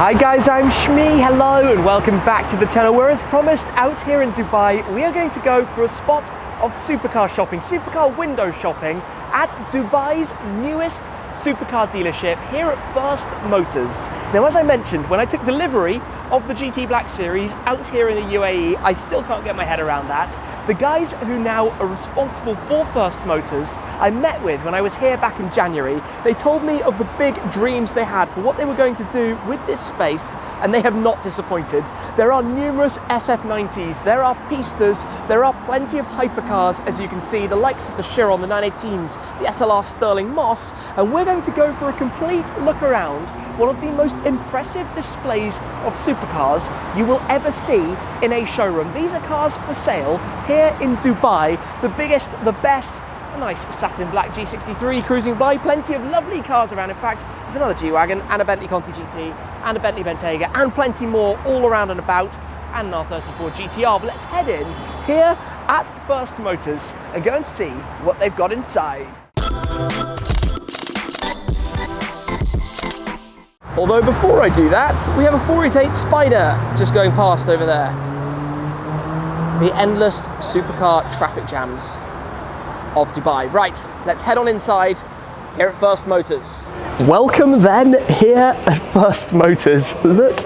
Hi guys, I'm Shmi, hello and welcome back to the channel where, as promised, out here in Dubai we are going to go for a spot of supercar shopping, supercar window shopping at Dubai's newest supercar dealership here at F1rst Motors. Now, as I mentioned, when I took delivery of the GT Black Series out here in the UAE, I still can't get my head around that. The guys who now are responsible for F1rst Motors I met with when I was here back in January, they told me of the big dreams they had for what they were going to do with this space, and they have not disappointed. There are numerous SF90s, there are Pistas, there are plenty of hypercars, as you can see, the likes of the Chiron, the 918s, the SLR Stirling Moss, and we're going to go for a complete look around one of the most impressive displays of supercars you will ever see in a showroom. These are cars for sale here in Dubai, the biggest, the best. A nice satin black G63 cruising by, plenty of lovely cars around. In fact, there's another G-Wagon and a Bentley Conti GT and a Bentley Bentayga and plenty more all around and about, and an R34 GTR. But let's head in here at F1rst Motors and go and see what they've got inside. Although before I do that, we have a 488 Spider just going past over there. The endless supercar traffic jams of Dubai. Right, let's head on inside here at F1rst Motors. Welcome then here at F1rst Motors. Look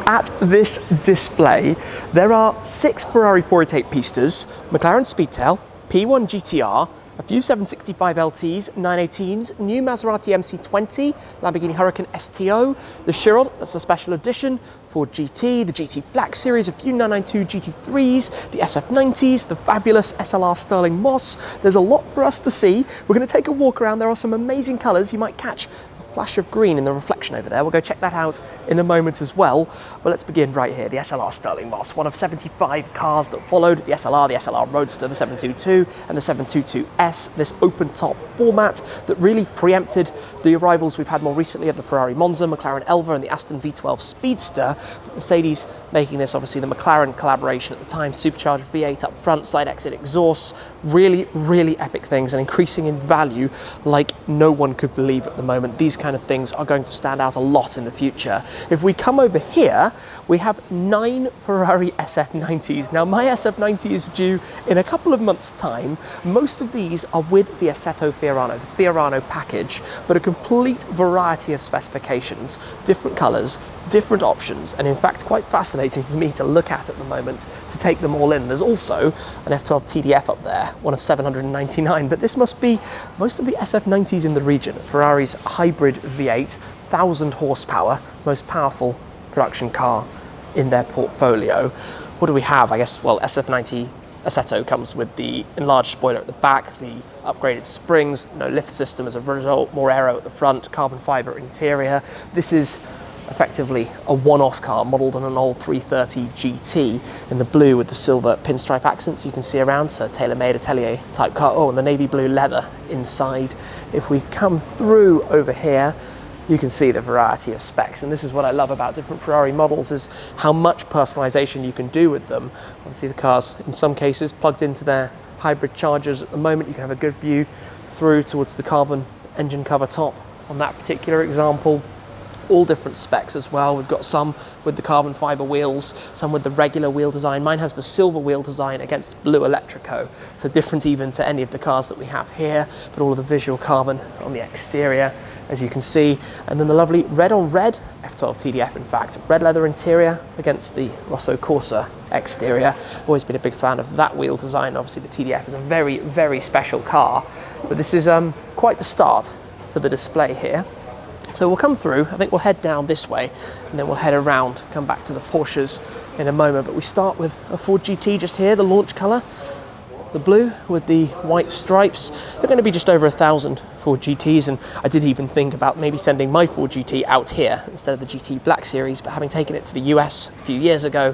at this display. There are 6 Ferrari 488 Pistas, McLaren Speedtail P1 GTR, a few 765 LTs, 918s, new Maserati MC20, Lamborghini Huracan STO, the Chiron, that's a special edition, Ford GT, the GT Black Series, a few 992 GT3s, the SF90s, the fabulous SLR Stirling Moss. There's a lot for us to see. We're going to take a walk around. There are some amazing colours. You might catch flash of green in the reflection over there. We'll go check that out in a moment as well. But let's begin right here. The SLR Stirling Moss, one of 75 cars that followed the SLR Roadster, the 722 and the 722S, this open top format that really preempted the arrivals we've had more recently of the Ferrari Monza, McLaren Elva and the Aston V12 Speedster. But Mercedes making this obviously the McLaren collaboration at the time, supercharged V8 up front, side exit exhausts, really epic things and increasing in value like no one could believe at the moment. These kind of things are going to stand out a lot in the future. If we come over here, we have 9 Ferrari SF90s. Now, my SF90 is due in a couple of months' time. Most of these are with the Assetto Fiorano, the Fiorano package, but a complete variety of specifications, different colours, different options, and in fact quite fascinating for me to look at the moment to take them all in. There's also an F12 TDF up there, one of 799, but this must be most of the SF90s in the region. Ferrari's hybrid V8, 1,000 horsepower, most powerful production car in their portfolio. What do we have? I guess, well, SF90 Assetto comes with the enlarged spoiler at the back, the upgraded springs, no lift system as a result, more aero at the front, carbon fibre interior. This is effectively a one-off car modelled on an old 330 GT in the blue with the silver pinstripe accents you can see around, so tailor-made atelier type car. Oh, and the navy blue leather inside. If we come through over here, you can see the variety of specs, and this is what I love about different Ferrari models, is how much personalisation you can do with them. Obviously the cars, in some cases, plugged into their hybrid chargers at the moment. You can have a good view through towards the carbon engine cover top on that particular example. All different specs as well. We've got some with the carbon fibre wheels, some with the regular wheel design. Mine has the silver wheel design against blue electrico, so different even to any of the cars that we have here, but all of the visual carbon on the exterior, as you can see. And then the lovely red on red F12 TDF, in fact, red leather interior against the Rosso Corsa exterior. Always been a big fan of that wheel design. Obviously the TDF is a very special car, but this is quite the start to the display here. So we'll come through, I think we'll head down this way, and then we'll head around, come back to the Porsches in a moment. But we start with a Ford GT just here, the launch colour, the blue with the white stripes. They're going to be just over 1,000 Ford GTs, and I did even think about maybe sending my Ford GT out here instead of the GT Black Series, but having taken it to the US a few years ago,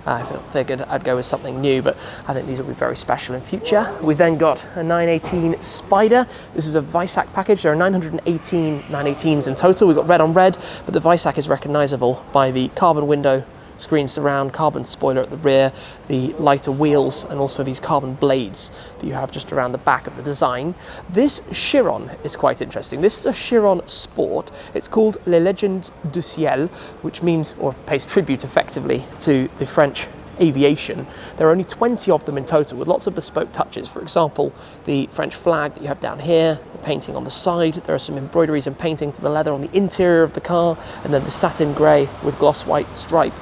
I figured I'd go with something new, but I think these will be very special in future. We've then got a 918 Spider. This is a Visac package. There are 918 918s in total. We've got red on red, but the Visac is recognisable by the carbon window screen surround, carbon spoiler at the rear, the lighter wheels, and also these carbon blades that you have just around the back of the design. This Chiron is quite interesting. This is a Chiron Sport. It's called Les Légendes du Ciel, which means, or pays tribute effectively to the French aviation. There are only 20 of them in total, with lots of bespoke touches. For example, the French flag that you have down here, the painting on the side. There are some embroideries and painting to the leather on the interior of the car, and then the satin grey with gloss white stripe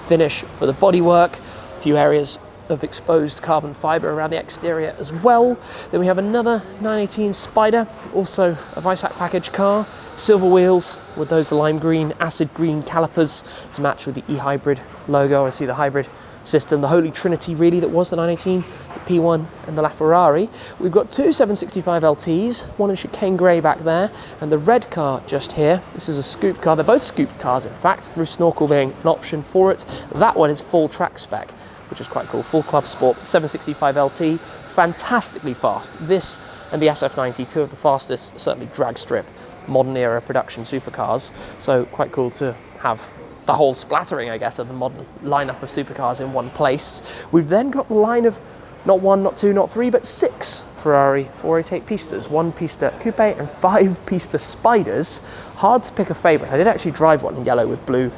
finish for the bodywork. A few areas of exposed carbon fibre around the exterior as well. Then we have another 918 Spider, also a Weissach package car. Silver wheels with those lime green, acid green calipers to match with the e-hybrid logo. I see the hybrid system, the holy trinity really that was the 918, the P1 and the LaFerrari. We've got two 765 LTs, one in chicane grey back there, and the red car just here. This is a scooped car. They're both scooped cars in fact, roof snorkel being an option for it. That one is full track spec, which is quite cool. Full club sport, 765 LT, fantastically fast. This and the SF90, two of the fastest, certainly drag strip, modern era production supercars. So quite cool to have the whole splattering, I guess, of the modern lineup of supercars in one place. We've then got the line of not one, not two, not three, but 6 Ferrari 488 Pistas, 1 Pista Coupe and 5 Pista Spiders. Hard to pick a favourite. I did actually drive one in yellow with blue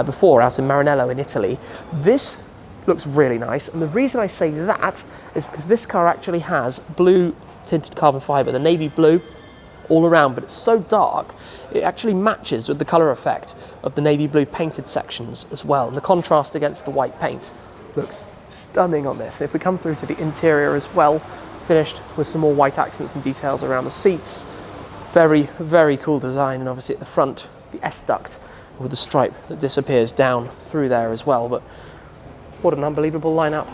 before out in Maranello in Italy. This looks really nice, and the reason I say that is because this car actually has blue tinted carbon fibre, the navy blue, all around, but it's so dark it actually matches with the colour effect of the navy blue painted sections as well, and the contrast against the white paint looks stunning on this. And if we come through to the interior as well, finished with some more white accents and details around the seats, very, very cool design. And obviously at the front, the S-duct with the stripe that disappears down through there as well. But what an unbelievable lineup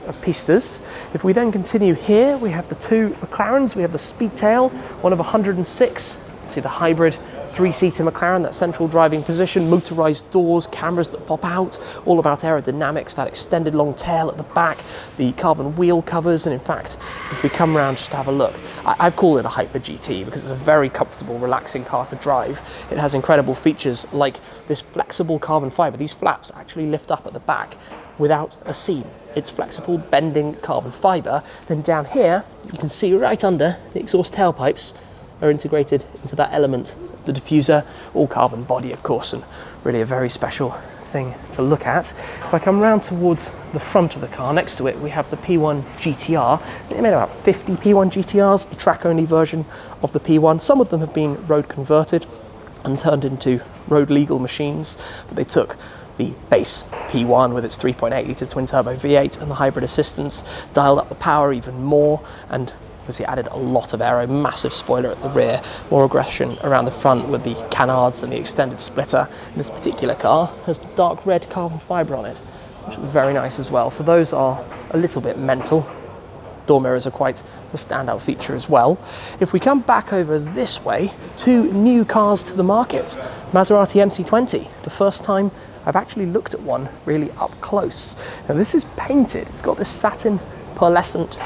of Pistas. If we then continue here, we have the two McLarens. We have the Speedtail, one of 106. See the hybrid 3-seater McLaren, that central driving position, motorized doors, cameras that pop out, all about aerodynamics, that extended long tail at the back, the carbon wheel covers. And in fact, if we come around just to have a look, I've called it a Hyper GT because it's a very comfortable, relaxing car to drive. It has incredible features like this flexible carbon fibre. These flaps actually lift up at the back without a seam. It's flexible, bending carbon fibre. Then down here, you can see right under the exhaust tailpipes are integrated into that element, the diffuser, all carbon body of course, and really a very special thing to look at. If I come round towards the front of the car, next to it we have the P1 GTR. They made about 50 P1 GTRs, the track-only version of the P1. Some of them have been road converted and turned into road legal machines, but they took the base P1 with its 3.8 litre twin turbo V8 and the hybrid assistance, dialed up the power even more, and obviously added a lot of aero, massive spoiler at the rear, more aggression around the front with the canards and the extended splitter. And this particular car has dark red carbon fibre on it, which is very nice as well. So those are a little bit mental. Door mirrors are quite a standout feature as well. If we come back over this way, two new cars to the market. Maserati MC20, the first time I've actually looked at one really up close. Now this is painted, it's got this satin pearlescent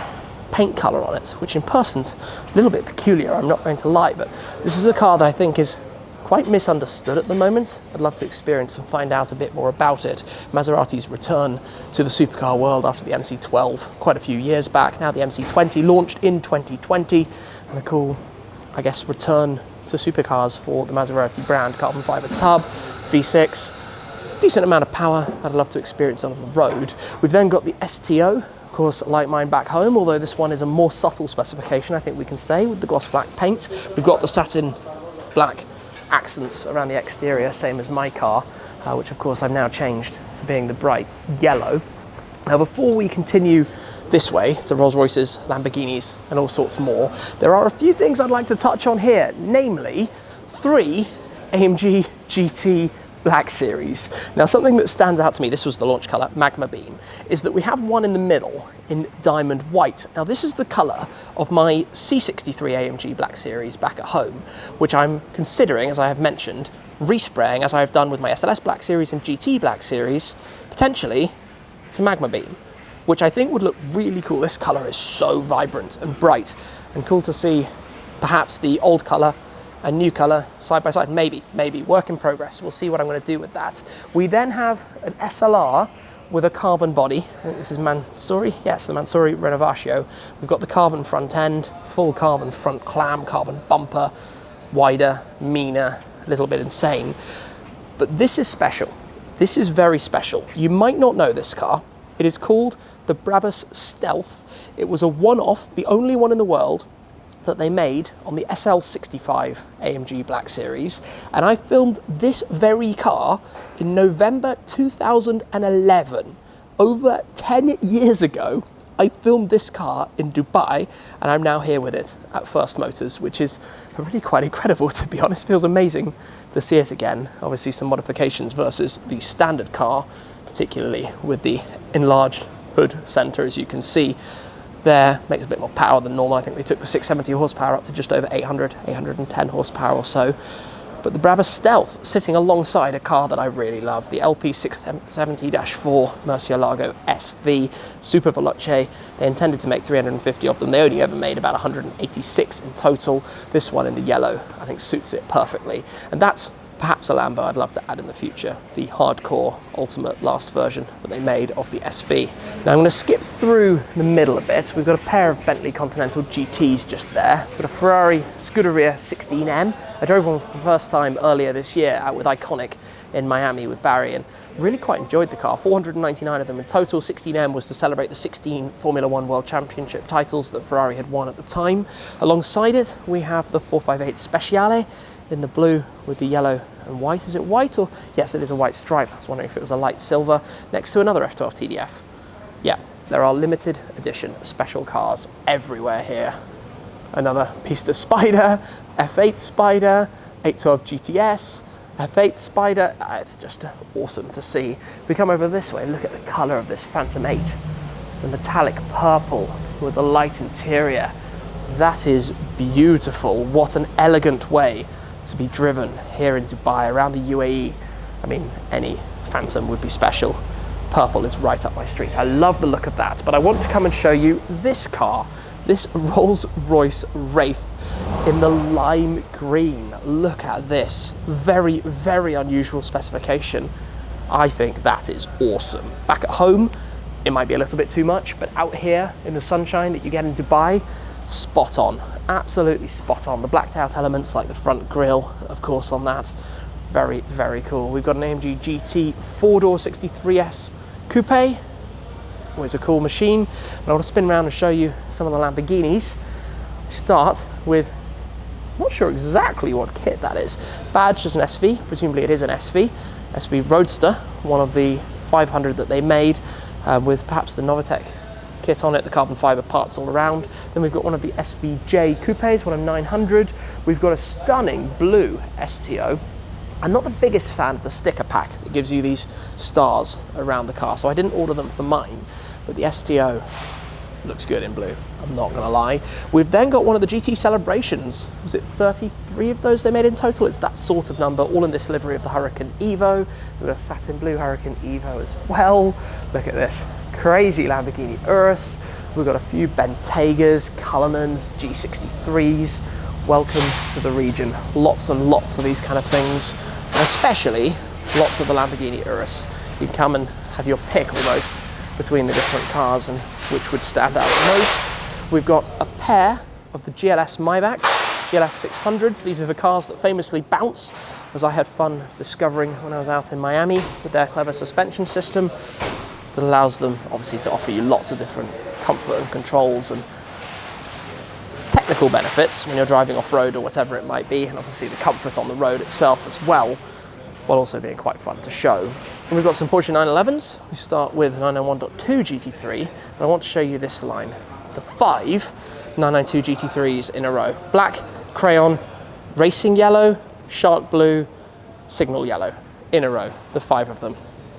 paint colour on it, which in person's a little bit peculiar, I'm not going to lie, but this is a car that I think is quite misunderstood at the moment. I'd love to experience and find out a bit more about it. Maserati's return to the supercar world after the MC12 quite a few years back. Now the MC20 launched in 2020, and a cool, I guess, return to supercars for the Maserati brand. Carbon fibre tub, V6, decent amount of power. I'd love to experience it on the road. We've then got the STO, of course, like mine back home, although this one is a more subtle specification, I think we can say, with the gloss black paint. We've got the satin black accents around the exterior, same as my car, which of course I've now changed to being the bright yellow. Now before we continue this way to Rolls-Royces, Lamborghinis and all sorts more, there are a few things I'd like to touch on here, namely 3 AMG GT Black Series. Now something that stands out to me, this was the launch colour, Magma Beam, is that we have one in the middle in diamond white. Now this is the colour of my C63 AMG Black Series back at home, which I'm considering, as I have mentioned, respraying, as I have done with my SLS Black Series and GT Black Series, potentially to Magma Beam, which I think would look really cool. This colour is so vibrant and bright, and cool to see perhaps the old colour a new colour side by side. Maybe, work in progress. We'll see what I'm going to do with that. We then have an SLR with a carbon body. I think this is Mansouri. Yes, the Mansouri Renovatio. We've got the carbon front end, full carbon front clam, carbon bumper, wider, meaner, a little bit insane. But this is special. This is very special. You might not know this car. It is called the Brabus Stealth. It was a one-off, the only one in the world that they made on the SL65 AMG Black Series, and I filmed this very car in November 2011. Over 10 years ago, I filmed this car in Dubai, and I'm now here with it at F1rst Motors, which is really quite incredible, to be honest. Feels amazing to see it again. Obviously some modifications versus the standard car, particularly with the enlarged hood centre, as you can see. There makes a bit more power than normal. I think they took the 670 horsepower up to just over 810 horsepower or so. But the Brabus Stealth sitting alongside a car that I really love, the LP670-4 Murcielago SV Super Veloce. They intended to make 350 of them. They only ever made about 186 in total. This one in the yellow, I think, suits it perfectly. And that's perhaps a Lambo I'd love to add in the future, the hardcore ultimate last version that they made of the SV. Now I'm going to skip through the middle a bit. We've got a pair of Bentley Continental GTs just there. We've got a Ferrari Scuderia 16M. I drove one for the first time earlier this year out with Iconic in Miami with Barry, and really quite enjoyed the car. 499 of them in total. 16M was to celebrate the 16 Formula One World Championship titles that Ferrari had won at the time. Alongside it, we have the 458 Speciale in the blue with the yellow and white. Is it white, or? Yes, it is a white stripe. I was wondering if it was a light silver next to another F12 TDF. Yeah, there are limited edition special cars everywhere here. Another Pistas Spider, F8 Spider, 812 GTS, F8 Spider. It's just awesome to see. If we come over this way, look at the colour of this Phantom 8. The metallic purple with the light interior. That is beautiful. What an elegant way to be driven here in Dubai, around the UAE. I mean, any Phantom would be special. Purple is right up my street. I love the look of that, but I want to come and show you this car, this Rolls-Royce Wraith in the lime green. Look at this. Very, very unusual specification. I think that is awesome. Back at home, it might be a little bit too much, but out here in the sunshine that you get in Dubai, spot on, absolutely spot on. The blacked out elements like the front grille, of course, on that. Very, very cool. We've got an AMG GT 4-door 63S Coupe. Always a cool machine. But I want to spin around and show you some of the Lamborghinis. Start with, not sure exactly what kit that is. Badged as an SV, presumably it is an SV. SV Roadster, one of the 500 that they made, with perhaps the Novitec kit on it, the carbon fibre parts all around. Then we've got one of the SVJ Coupes, one of 900. We've got a stunning blue STO. I'm not the biggest fan of the sticker pack that gives you these stars around the car, so I didn't order them for mine, but the STO looks good in blue, I'm not gonna lie. We've then got one of the GT Celebrations. Was it 33 of those they made in total? It's that sort of number, all in this livery of the Hurricane Evo. We've got a satin blue Hurricane Evo as well. Look at this, crazy Lamborghini Urus. We've got a few Bentegas, Cullinans, G63s. Welcome to the region. Lots and lots of these kind of things, and especially lots of the Lamborghini Urus. You can come and have your pick almost between the different cars and which would stand out most. We've got a pair of the GLS Maybachs, GLS 600s. These are the cars that famously bounce, as I had fun discovering when I was out in Miami with their clever suspension system that allows them obviously to offer you lots of different comfort and controls and technical benefits when you're driving off-road or whatever it might be, and obviously the comfort on the road itself as well, while also being quite fun to show. And we've got some Porsche 911s. We start with 991.2 GT3, and I want to show you this line, the 5 992 GT3s in a row. Black, crayon, racing yellow, shark blue, signal yellow, in a row, the 5 of them.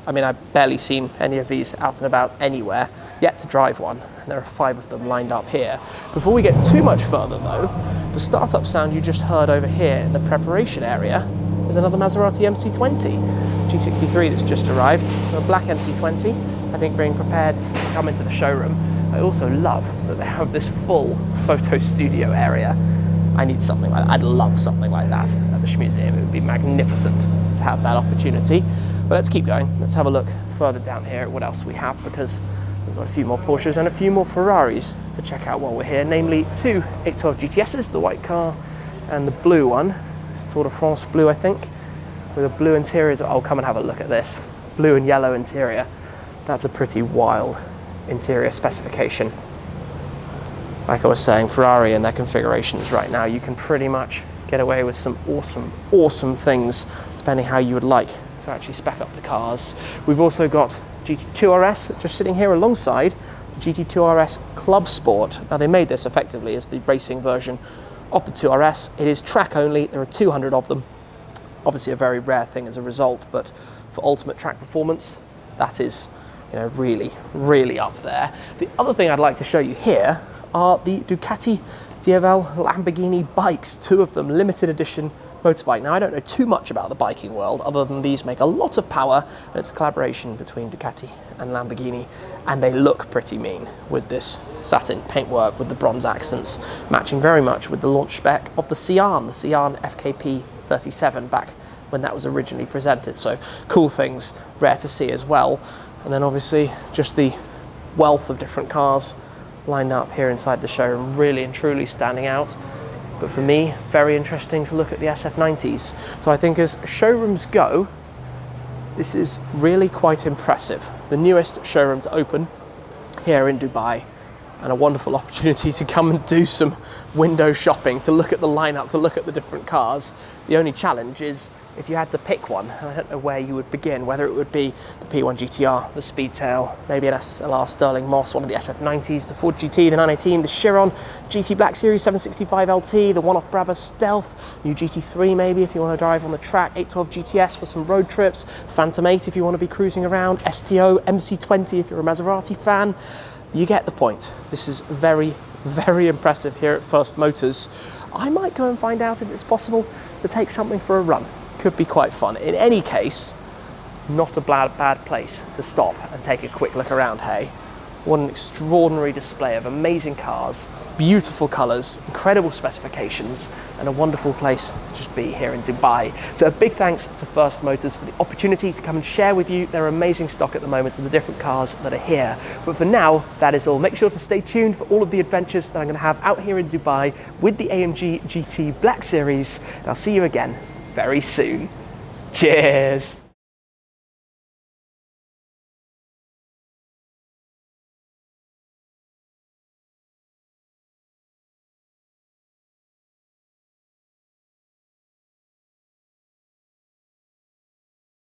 I mean, I've barely seen any of these out and about anywhere, yet to drive one, and there are 5 of them lined up here. Before we get too much further though, the startup sound you just heard over here in the preparation area is another Maserati MC20 G63 that's just arrived, a black MC20, I think being prepared to come into the showroom. I also love that they have this full photo studio area. I need something like that. I'd love something like that at the Museum. It would be magnificent to have that opportunity. But let's keep going. Let's have a look further down here at what else we have, because we've got a few more Porsches and a few more Ferraris to check out while we're here, namely two 812 GTSs, the white car and the blue one, Tour de France blue, I think, with a blue interior. Oh, come and have a look at this. Blue and yellow interior. That's a pretty wild interior specification. Like I was saying, Ferrari and their configurations right now, you can pretty much get away with some awesome, awesome things, depending how you would like to actually spec up the cars. We've also got GT2 RS just sitting here alongside the GT2 RS Club Sport. Now, they made this effectively as the racing version of the 2RS. It is track only. There are 200 of them. Obviously a very rare thing as a result, but for ultimate track performance, that is, you know, really, really up there. The other thing I'd like to show you here are the Ducati Diavel Lamborghini bikes, two of them, limited edition motorbike. Now, I don't know too much about the biking world, other than these make a lot of power, and it's a collaboration between Ducati and Lamborghini, and they look pretty mean with this satin paintwork with the bronze accents, matching very much with the launch spec of the Cian FKP 37 back when that was originally presented. So cool things, rare to see as well. And then obviously just the wealth of different cars lined up here inside the showroom, really and truly standing out. But for me, very interesting to look at the SF90s. So I think as showrooms go, this is really quite impressive. The newest showroom to open here in Dubai, and a wonderful opportunity to come and do some window shopping, to look at the lineup, to look at the different cars. The only challenge is if you had to pick one, and I don't know where you would begin, whether it would be the P1 GTR, the Speedtail, maybe an SLR Stirling Moss, one of the SF90s, the Ford GT, the 918, the Chiron, GT Black Series 765 LT, the one-off Brabus Stealth, new GT3 maybe if you want to drive on the track, 812 GTS for some road trips, Phantom 8 if you want to be cruising around, STO, MC20 if you're a Maserati fan. You get the point. This is very, very impressive here at F1rst Motors. I might go and find out if it's possible to take something for a run. Could be quite fun. In any case, not a bad place to stop and take a quick look around, hey? What an extraordinary display of amazing cars, beautiful colours, incredible specifications, and a wonderful place to just be here in Dubai. So a big thanks to F1rst Motors for the opportunity to come and share with you their amazing stock at the moment and the different cars that are here. But for now, that is all. Make sure to stay tuned for all of the adventures that I'm going to have out here in Dubai with the AMG GT Black Series. And I'll see you again very soon. Cheers!